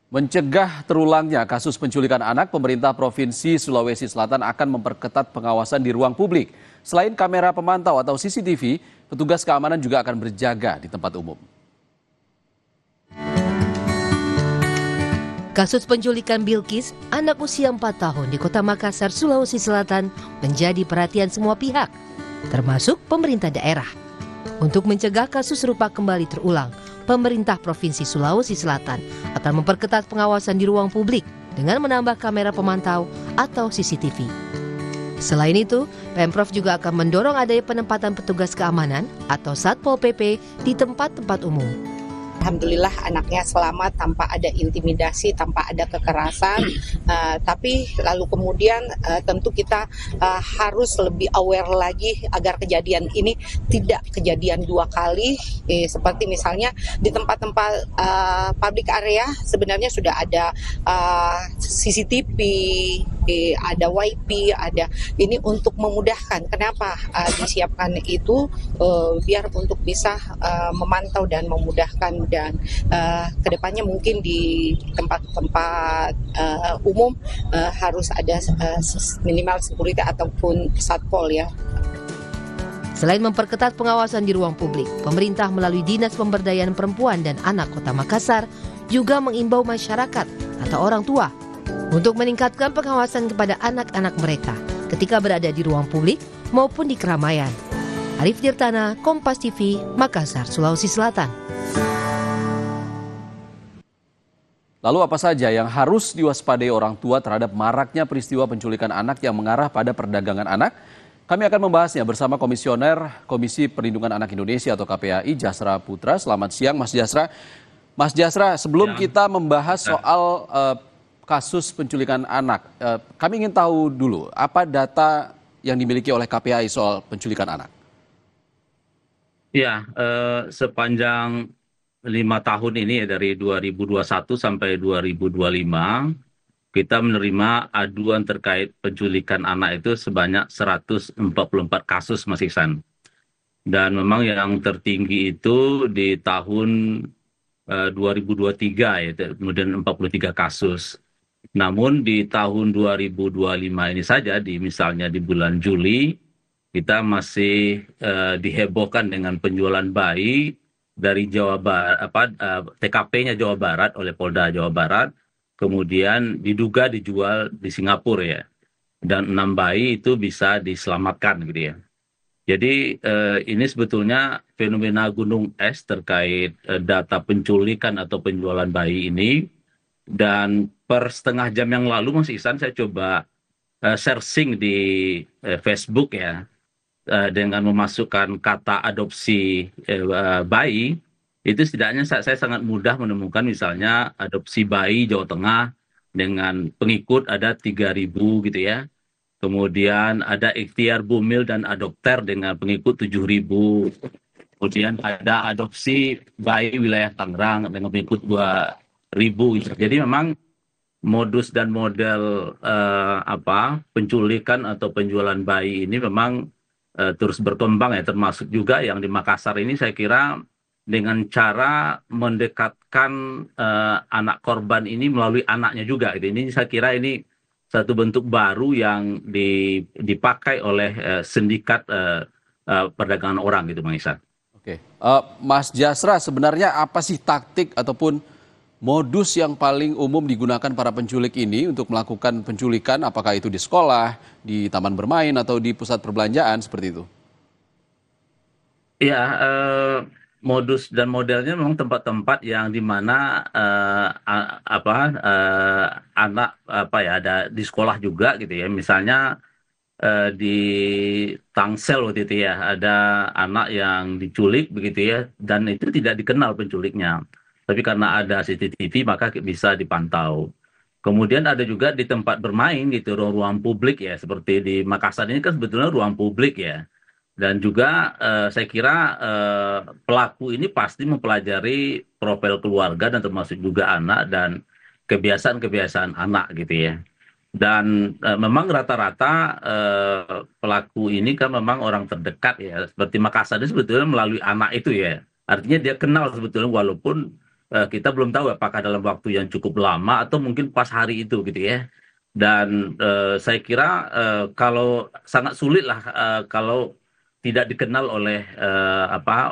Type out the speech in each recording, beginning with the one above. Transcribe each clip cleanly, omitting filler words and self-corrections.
Mencegah terulangnya kasus penculikan anak, pemerintah Provinsi Sulawesi Selatan akan memperketat pengawasan di ruang publik. Selain kamera pemantau atau CCTV, petugas keamanan juga akan berjaga di tempat umum. Kasus penculikan Bilkis, anak usia 4 tahun di Kota Makassar, Sulawesi Selatan menjadi perhatian semua pihak, termasuk pemerintah daerah. Untuk mencegah kasus serupa kembali terulang, pemerintah Provinsi Sulawesi Selatan akan memperketat pengawasan di ruang publik dengan menambah kamera pemantau atau CCTV. Selain itu, Pemprov juga akan mendorong adanya penempatan petugas keamanan atau Satpol PP di tempat-tempat umum. Alhamdulillah anaknya selamat tanpa ada intimidasi, tanpa ada kekerasan. Tapi lalu kemudian tentu kita harus lebih aware lagi agar kejadian ini tidak kejadian dua kali. Seperti misalnya di tempat-tempat public area sebenarnya sudah ada CCTV, ada WiFi, ada ini untuk memudahkan. Kenapa disiapkan itu biar untuk bisa memantau dan memudahkan, dan kedepannya mungkin di tempat-tempat umum harus ada minimal security ataupun satpol ya. Selain memperketat pengawasan di ruang publik, pemerintah melalui Dinas Pemberdayaan Perempuan dan Anak Kota Makassar juga mengimbau masyarakat atau orang tua untuk meningkatkan pengawasan kepada anak-anak mereka ketika berada di ruang publik maupun di keramaian. Arif Tirtana, Kompas TV, Makassar, Sulawesi Selatan. Lalu apa saja yang harus diwaspadai orang tua terhadap maraknya peristiwa penculikan anak yang mengarah pada perdagangan anak? Kami akan membahasnya bersama Komisioner Komisi Perlindungan Anak Indonesia atau KPAI, Jasra Putra. Selamat siang Mas Jasra. Mas Jasra, sebelum kita membahas soal kasus penculikan anak, kami ingin tahu dulu apa data yang dimiliki oleh KPAI soal penculikan anak. Ya, sepanjang 5 tahun ini ya, dari 2021 sampai 2025, kita menerima aduan terkait penculikan anak itu sebanyak 144 kasus, Mas Iksan. Dan memang yang tertinggi itu di tahun 2023 ya, kemudian 43 kasus. Namun di tahun 2025 ini saja, misalnya di bulan Juli, kita masih dihebohkan dengan penjualan bayi dari Jawa Barat, TKP-nya Jawa Barat oleh Polda Jawa Barat, kemudian diduga dijual di Singapura ya, dan 6 bayi itu bisa diselamatkan gitu ya. Jadi ini sebetulnya fenomena gunung es terkait data penculikan atau penjualan bayi ini. Dan per setengah jam yang lalu, Mas Ihsan, saya coba searching di Facebook ya, dengan memasukkan kata adopsi bayi, itu setidaknya saya sangat mudah menemukan misalnya adopsi bayi Jawa Tengah dengan pengikut ada 3.000 gitu ya. Kemudian ada ikhtiar bumil dan adopter dengan pengikut 7.000. Kemudian ada adopsi bayi wilayah Tangerang dengan pengikut 2.000. Jadi memang modus dan model penculikan atau penjualan bayi ini memang terus berkembang ya, termasuk juga yang di Makassar ini saya kira dengan cara mendekatkan anak korban ini melalui anaknya juga gitu. Ini saya kira ini satu bentuk baru yang dipakai oleh sindikat perdagangan orang gitu, Bang Ihsan. Oke, Mas Jasra, sebenarnya apa sih taktik ataupun modus yang paling umum digunakan para penculik ini untuk melakukan penculikan, apakah itu di sekolah, di taman bermain, atau di pusat perbelanjaan seperti itu? Ya, modus dan modelnya memang tempat-tempat yang dimana anak ada di sekolah juga gitu ya. Misalnya di Tangsel waktu itu ya, ada anak yang diculik begitu ya, dan itu tidak dikenal penculiknya. Tapi karena ada CCTV maka bisa dipantau. Kemudian ada juga di tempat bermain gitu, ruang publik ya, seperti di Makassar ini kan sebetulnya ruang publik ya. Dan juga saya kira pelaku ini pasti mempelajari profil keluarga dan termasuk juga anak dan kebiasaan-kebiasaan anak gitu ya. Dan memang rata-rata pelaku ini kan memang orang terdekat ya. Seperti Makassar ini sebetulnya melalui anak itu ya. Artinya dia kenal sebetulnya walaupun kita belum tahu apakah dalam waktu yang cukup lama atau mungkin pas hari itu gitu ya. Dan saya kira kalau sangat sulit lah kalau tidak dikenal oleh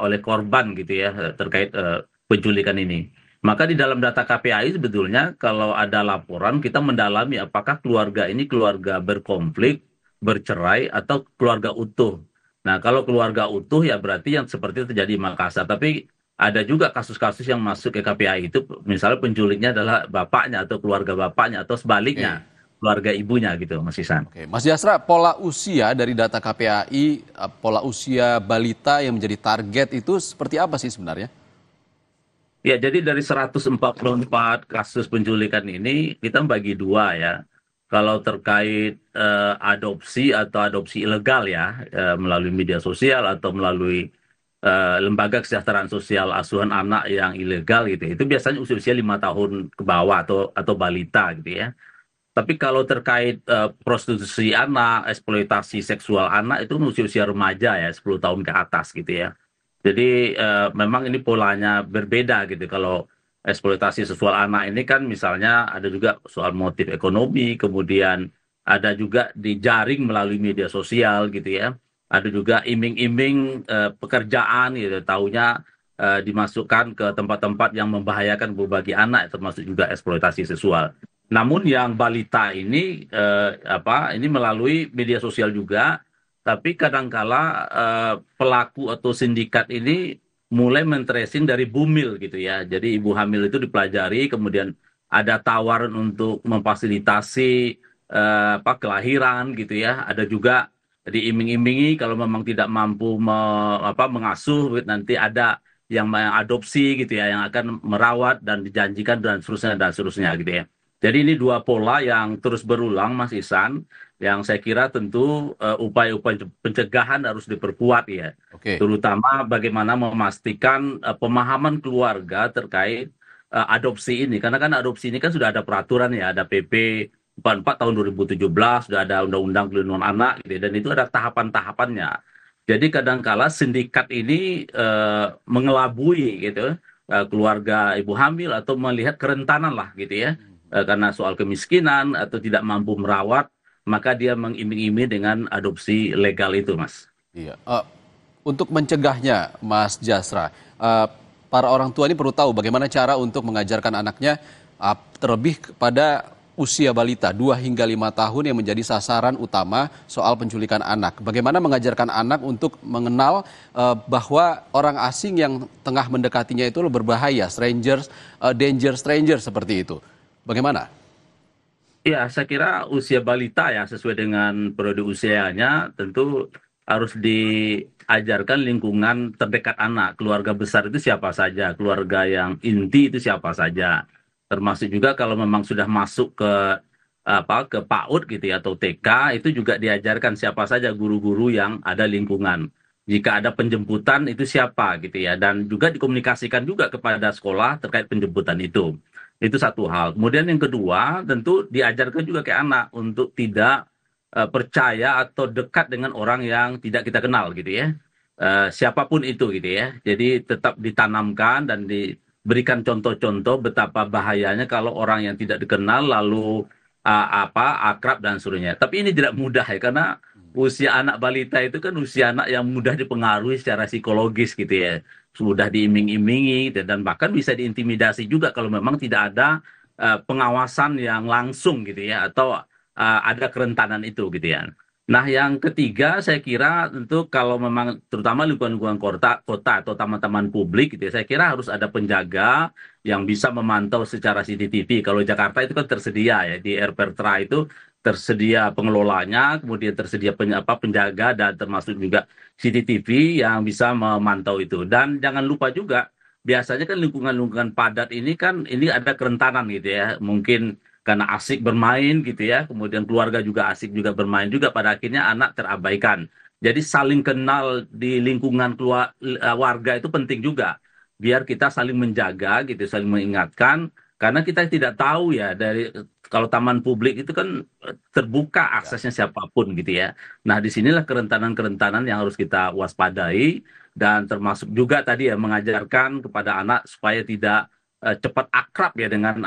oleh korban gitu ya terkait penculikan ini. Maka di dalam data KPAI sebetulnya kalau ada laporan kita mendalami apakah keluarga ini keluarga berkonflik, bercerai atau keluarga utuh. Nah, kalau keluarga utuh ya berarti yang seperti itu terjadi di Makassar. Tapi ada juga kasus-kasus yang masuk ke KPAI itu misalnya penculiknya adalah bapaknya atau keluarga bapaknya atau sebaliknya Oke. keluarga ibunya gitu Mas Isan. Oke, Mas Jasra, pola usia dari data KPAI, pola usia balita yang menjadi target itu seperti apa sih sebenarnya? Ya, jadi dari 144 kasus penculikan ini kita bagi dua ya. Kalau terkait adopsi atau adopsi ilegal ya, melalui media sosial atau melalui lembaga kesejahteraan sosial asuhan anak yang ilegal gitu, itu biasanya usia-usia 5 tahun ke bawah atau balita gitu ya. Tapi kalau terkait prostitusi anak, eksploitasi seksual anak itu usia-usia remaja ya, 10 tahun ke atas gitu ya. Jadi memang ini polanya berbeda gitu. Kalau eksploitasi seksual anak ini kan misalnya ada juga soal motif ekonomi, kemudian ada juga di jaring melalui media sosial gitu ya. Ada juga iming-iming pekerjaan gitu, taunya dimasukkan ke tempat-tempat yang membahayakan berbagai anak, termasuk juga eksploitasi seksual. Namun yang balita ini ini melalui media sosial juga, tapi kadangkala pelaku atau sindikat ini mulai men-tracing dari bumil gitu ya. Jadi ibu hamil itu dipelajari, kemudian ada tawaran untuk memfasilitasi kelahiran gitu ya. Ada juga diiming-imingi kalau memang tidak mampu mengasuh, nanti ada yang mengadopsi gitu ya, yang akan merawat dan dijanjikan dan seterusnya gitu ya. Jadi ini dua pola yang terus berulang, Mas Isan, yang saya kira tentu upaya-upaya pencegahan harus diperkuat ya. Oke. Terutama bagaimana memastikan pemahaman keluarga terkait adopsi ini. Karena kan adopsi ini kan sudah ada peraturan ya, ada PP 44 tahun 2017, sudah ada Undang-Undang Perlindungan Anak, gitu, ya, dan itu ada tahapan-tahapannya. Jadi kadangkala sindikat ini mengelabui gitu keluarga ibu hamil atau melihat kerentanan lah gitu ya. Karena soal kemiskinan atau tidak mampu merawat, maka dia mengiming-iming dengan adopsi legal itu, Mas. Iya. Untuk mencegahnya, Mas Jasra, para orang tua ini perlu tahu bagaimana cara untuk mengajarkan anaknya, terlebih pada usia balita 2 hingga 5 tahun yang menjadi sasaran utama soal penculikan anak. Bagaimana mengajarkan anak untuk mengenal bahwa orang asing yang tengah mendekatinya itu berbahaya, strangers, danger stranger seperti itu. Bagaimana? Ya, saya kira usia balita ya sesuai dengan periode usianya tentu harus diajarkan lingkungan terdekat anak. Keluarga besar itu siapa saja, keluarga yang inti itu siapa saja. Termasuk juga kalau memang sudah masuk ke PAUD gitu ya atau TK itu juga diajarkan siapa saja guru-guru yang ada lingkungan. Jika ada penjemputan itu siapa gitu ya, dan juga dikomunikasikan juga kepada sekolah terkait penjemputan itu. Itu satu hal. Kemudian yang kedua, tentu diajarkan juga ke anak untuk tidak percaya atau dekat dengan orang yang tidak kita kenal gitu ya. Siapapun itu gitu ya. Jadi tetap ditanamkan dan diberikan contoh-contoh betapa bahayanya kalau orang yang tidak dikenal lalu akrab dan seterusnya. Tapi ini tidak mudah ya karena usia anak balita itu kan usia anak yang mudah dipengaruhi secara psikologis gitu ya. Sudah diiming-imingi dan bahkan bisa diintimidasi juga kalau memang tidak ada pengawasan yang langsung gitu ya atau ada kerentanan itu gitu ya. Nah, yang ketiga saya kira tentu kalau memang terutama lingkungan-lingkungan kota atau taman-taman publik gitu ya, saya kira harus ada penjaga yang bisa memantau secara CCTV. Kalau Jakarta itu kan tersedia ya di RPTRA itu tersedia pengelolanya, kemudian tersedia penjaga dan termasuk juga CCTV yang bisa memantau itu. Dan jangan lupa juga biasanya kan lingkungan-lingkungan padat ini kan ini ada kerentanan gitu ya. Mungkin karena asik bermain gitu ya, kemudian keluarga juga asik juga bermain juga, pada akhirnya anak terabaikan. Jadi saling kenal di lingkungan warga itu penting juga, biar kita saling menjaga gitu, saling mengingatkan, karena kita tidak tahu ya dari kalau taman publik itu kan terbuka aksesnya siapapun gitu ya. Nah disinilah kerentanan-kerentanan yang harus kita waspadai dan termasuk juga tadi ya mengajarkan kepada anak supaya tidak cepat akrab ya dengan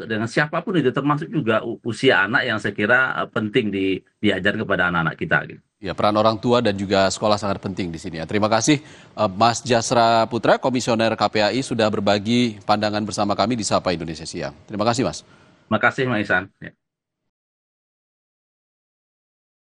dengan siapapun itu, termasuk juga usia anak yang saya kira penting diajar kepada anak-anak kita gitu. Ya, peran orang tua dan juga sekolah sangat penting di sini ya. Terima kasih Mas Jasra Putra, Komisioner KPAI sudah berbagi pandangan bersama kami di Sapa Indonesia Siang. Terima kasih Mas. Terima kasih Mas Isan. Ya.